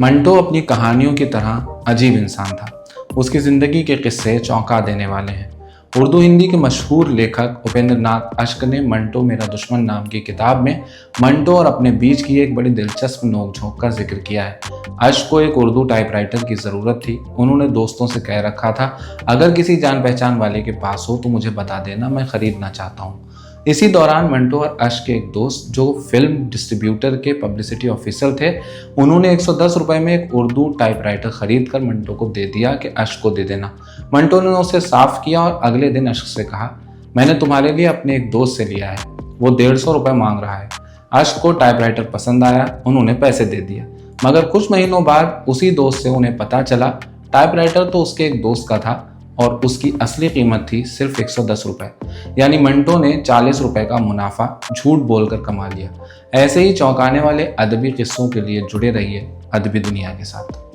मंटो अपनी कहानियों की तरह अजीब इंसान था। उसकी ज़िंदगी के किस्से चौंका देने वाले हैं। उर्दू हिंदी के मशहूर लेखक उपेंद्र नाथ अश्क ने मंटो मेरा दुश्मन नाम की किताब में मंटो और अपने बीच की एक बड़ी दिलचस्प नोकझोंक का जिक्र किया है। अश्क को एक उर्दू टाइपराइटर की ज़रूरत थी। उन्होंने दोस्तों से कह रखा था, अगर किसी जान पहचान वाले के पास हो तो मुझे बता देना, मैं ख़रीदना चाहता हूँ। इसी दौरान मंटो और अश्क के एक दोस्त जो फिल्म डिस्ट्रीब्यूटर के पब्लिसिटी ऑफिसर थे, उन्होंने 110 रुपए में एक उर्दू टाइपराइटर खरीद कर मंटो को दे दिया कि अश्क को दे देना। मंटो ने उसे साफ किया और अगले दिन अश्क से कहा, मैंने तुम्हारे लिए अपने एक दोस्त से लिया है, वो 150 रुपए मांग रहा है। अश्क को टाइपराइटर पसंद आया, उन्होंने पैसे दे दिए। मगर कुछ महीनों बाद उसी दोस्त से उन्हें पता चला टाइपराइटर तो उसके एक दोस्त का था और उसकी असली कीमत थी सिर्फ 110 रुपए। यानी मंटो ने 40 रुपए का मुनाफा झूठ बोलकर कमा लिया। ऐसे ही चौंकाने वाले अदबी किस्सों के लिए जुड़े रहिए अदबी दुनिया के साथ।